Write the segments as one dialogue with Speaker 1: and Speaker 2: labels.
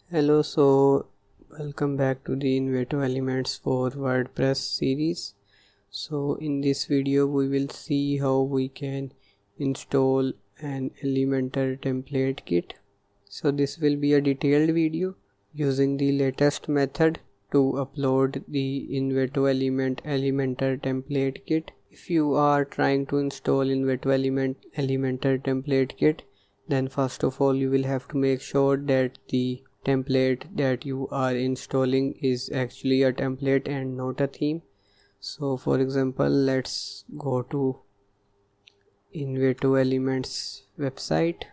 Speaker 1: Hello, so welcome back to the Envato Elements for WordPress series. So in this video we will see how we can install an Elementor template kit. So this will be a detailed video using the latest method to upload the Envato Elementor template kit. If you are trying to install Envato Elementor template kit, then first of all you will have to make sure that the template that you are installing is actually a template and not a theme. So for example, let's go to Envato Elements website.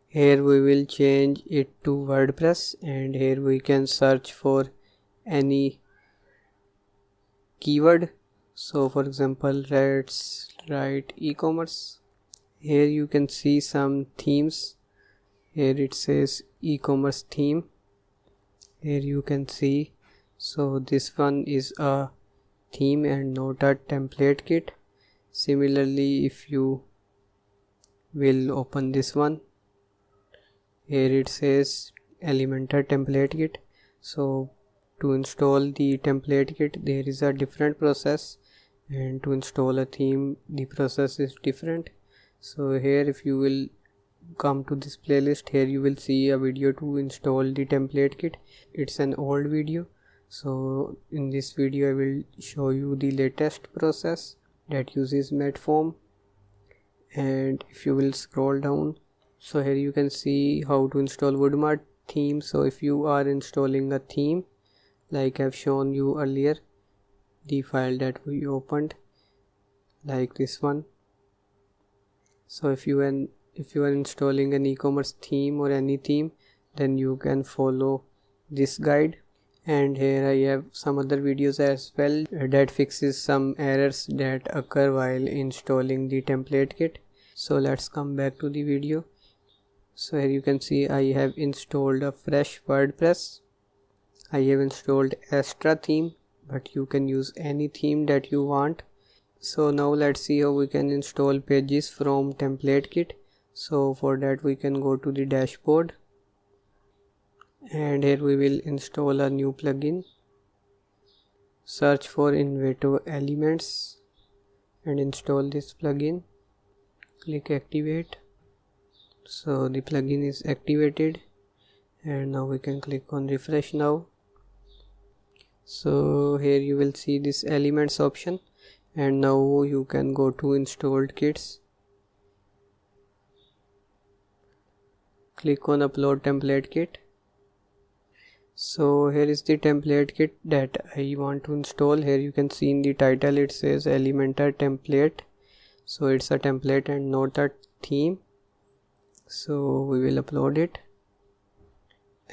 Speaker 1: Here we will change it to WordPress, and here we can search for any keyword. So for example, let's write e-commerce. Here you can see some themes. Here it says e-commerce theme. Here you can see, so this one is a theme and not a template kit. Similarly, if you will open this one, here it says Elementor template kit. So to install the template kit there is a different process, and to install a theme the process is different. So here if you will come to this playlist, here you will see a video to install the template kit. It's an old video, so in this video I will show you the latest process that uses MetForm. And if you will scroll down, so here you can see how to install Woodmart theme. So if you are installing a theme like I've shown you earlier, the file that we opened, like this one. So if you are installing an e-commerce theme or any theme, then you can follow this guide. And here I have some other videos as well that fixes some errors that occur while installing the template kit. So let's come back to the video. So here you can see I have installed a fresh WordPress. I have installed Astra theme, but you can use any theme that you want. So now let's see how we can install pages from template kit. So for that we can go to the dashboard, and here we will install a new plugin. Search for Envato Elements and install this plugin. Click activate. So the plugin is activated, and now we can click on refresh now. So here you will see this elements option, and now you can go to installed kits. Click on upload template kit. So here is the template kit that I want to install. Here you can see in the title it says Elementor template, so it's a template and not a theme. So we will upload it,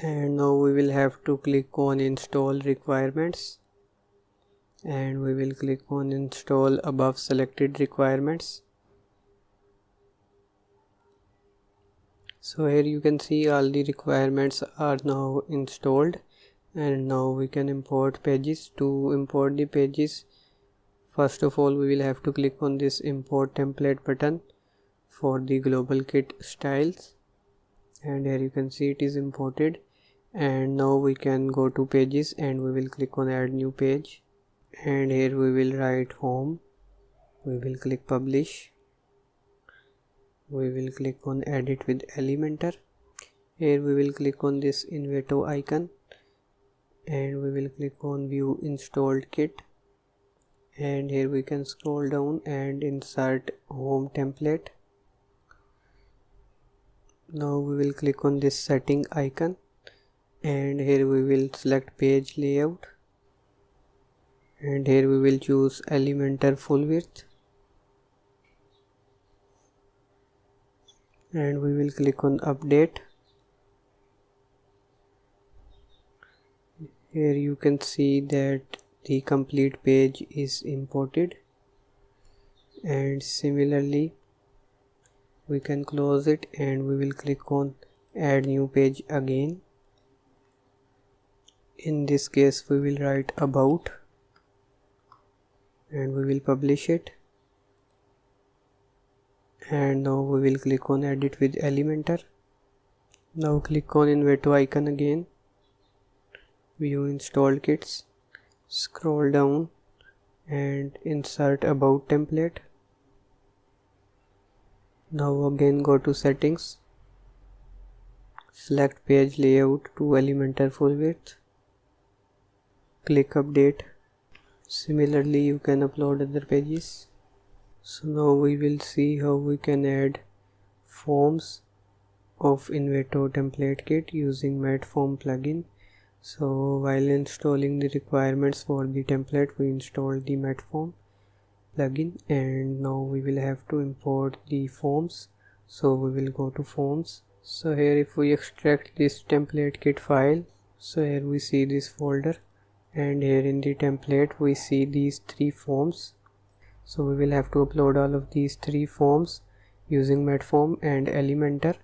Speaker 1: and now we will have to click on install requirements, and we will click on install above selected requirements. So here you can see all the requirements are now installed, and now we can import pages. To import the pages, first of all we will have to click on this import template button for the global kit styles, and here you can see it is imported. And now we can go to pages, and we will click on add new page, and here we will write home. We will click publish. We will click on edit with Elementor. Here we will click on this Envato icon, and we will click on view installed kit, and here we can scroll down and insert home template. Now we will click on this setting icon, and here we will select page layout, and here we will choose Elementor full width, and we will click on update. Here you can see that the complete page is imported, and similarly we can close it, and we will click on add new page again. In this case we will write about, and we will publish it. and now we will click on edit with Elementor. Now click on Envato icon again, view installed kits, scroll down and insert about template. Now again go to settings, select page layout to Elementor full width, click update. Similarly you can upload other pages. So now we will see how we can add forms of Envato Template Kit using MetForm plugin. So while installing the requirements for the template, we installed the MetForm plugin, and now we will have to import the forms. So we will go to forms. So here if we extract this template kit file, so here we see this folder, and here in the template we see these 3 forms. So we will have to upload all of these 3 forms using MetForm and Elementor.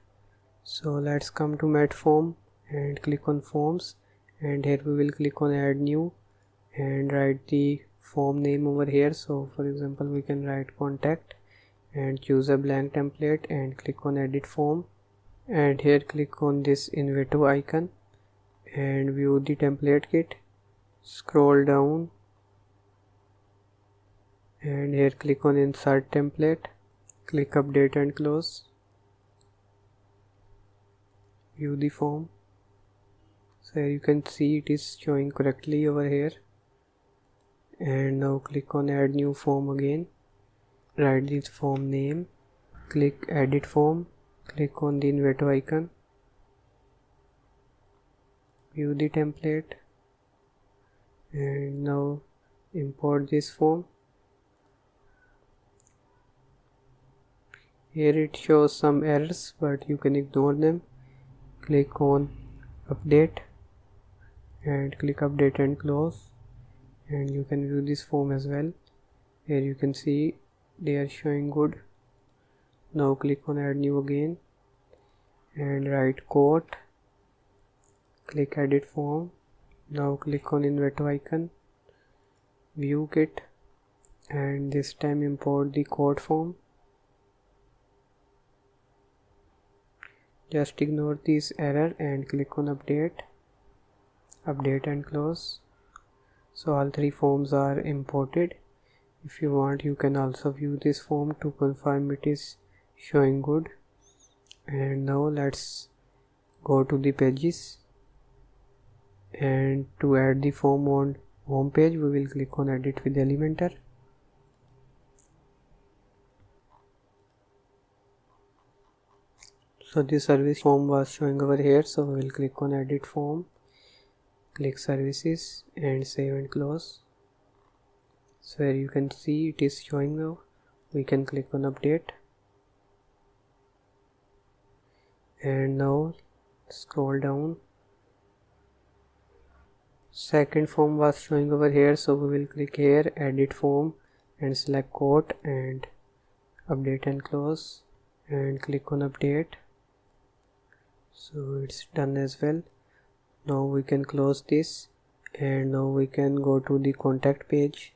Speaker 1: So let's come to MetForm and click on forms, and here we will click on add new and write the form name over here. So for example we can write contact and choose a blank template and click on edit form, and here click on this Envato icon and view the template kit, scroll down and here click on insert template, click update and close, view the form. So here you can see it is showing correctly over here, and now click on add new form again, write this form name, click edit form, click on the Envato icon, view the template, and now import this form. Here it shows some errors, but you can ignore them. Click on update and click update and close, and you can view this form as well. Here you can see they are showing good. Now click on add new again and write quote, click edit form. Now click on Envato icon, view kit, and this time import the quote form. Just ignore this error and click on update and close. So all 3 forms are imported. If you want, you can also view this form to confirm it is showing good. And now let's go to the pages, and to add the form on home page we will click on edit with Elementor. So this service form was showing over here, so we will click on edit form, click services and save and close. So here you can see it is showing now. We can click on update, and now scroll down. Second form was showing over here, so we will click here edit form and select quote and update and close and click on update. So it's done as well. Now we can close this, and now we can go to the contact page,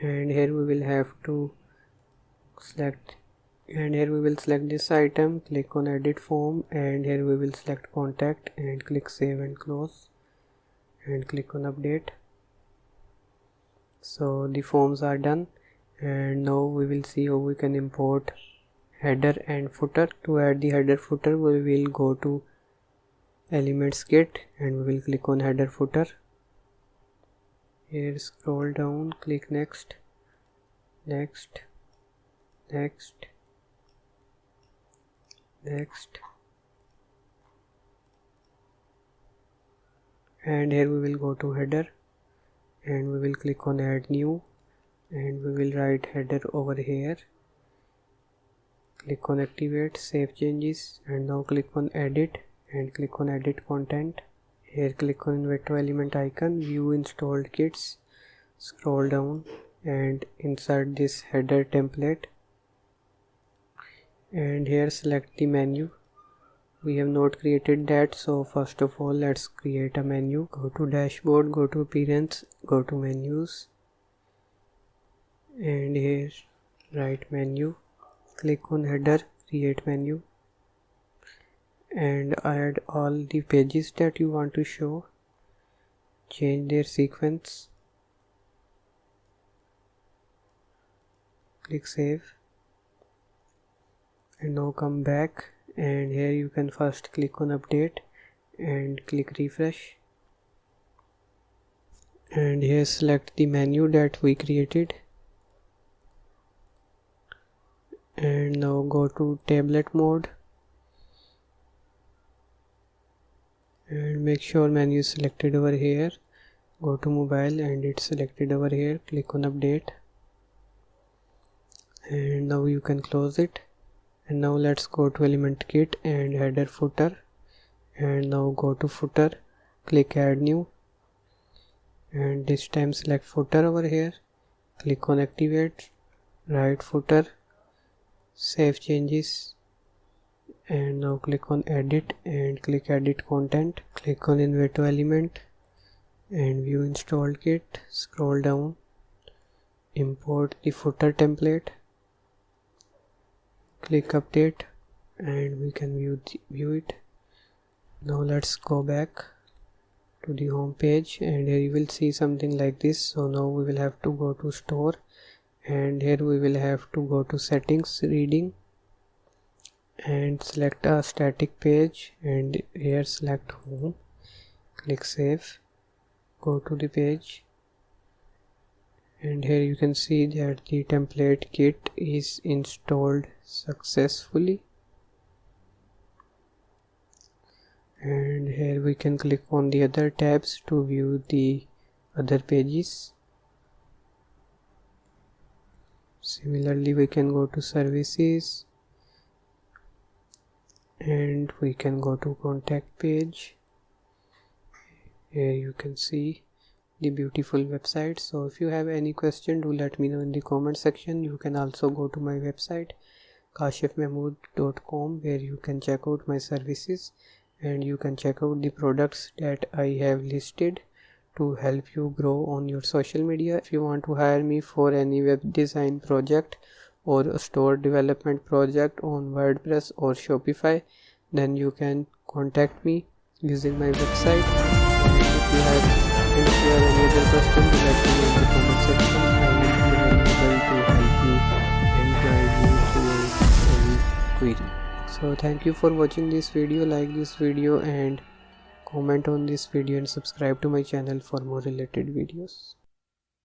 Speaker 1: and here we will have to select, and here we will select this item, click on edit form, and here we will select contact and click save and close and click on update. So the forms are done, and now we will see how we can import header and footer. To add the header footer we will go to elements kit and we will click on header footer. Here scroll down, click next, next, next, next, and here we will go to header and we will click on add new and we will write header over here. Click on activate, save changes, and now click on edit and click on edit content. Here click on Envato element icon, view installed kits, scroll down and insert this header template, and here select the menu. We have not created that, so first of all let's create a menu. Go to dashboard, go to appearance, go to menus, and here right menu, click on header, create menu, and add all the pages that you want to show, change their sequence, click save, and now come back, and here you can first click on update and click refresh, and here select the menu that we created, and now go to tablet mode and make sure menu is selected over here, go to mobile and it's selected over here, click on update, and now you can close it. And now let's go to element kit and header footer, and now go to footer, click add new, and this time select footer over here, click on activate, write footer, save changes, and now click on edit and click edit content, click on Envato element and view installed kit, scroll down, import the footer template, click update, and we can view it. Now let's go back to the home page, and here you will see something like this. So now we will have to go to store, and here we will have to go to settings, reading, and select a static page, and here select home, click save, go to the page, and here you can see that the template kit is installed successfully. And here we can click on the other tabs to view the other pages. Similarly, we can go to services, and we can go to contact page. Here you can see the beautiful website. So if you have any question, do let me know in the comment section. You can also go to my website kashifmehmood.com, where you can check out my services and you can check out the products that I have listed to help you grow on your social media. If you want to hire me for any web design project or a store development project on WordPress or Shopify, then you can contact me using my website. And if you have any other question, let me know in the comment section. I will be available to help you and guide you through any query. So thank you for watching this video. Like this video and comment on this video and subscribe to my channel for more related videos.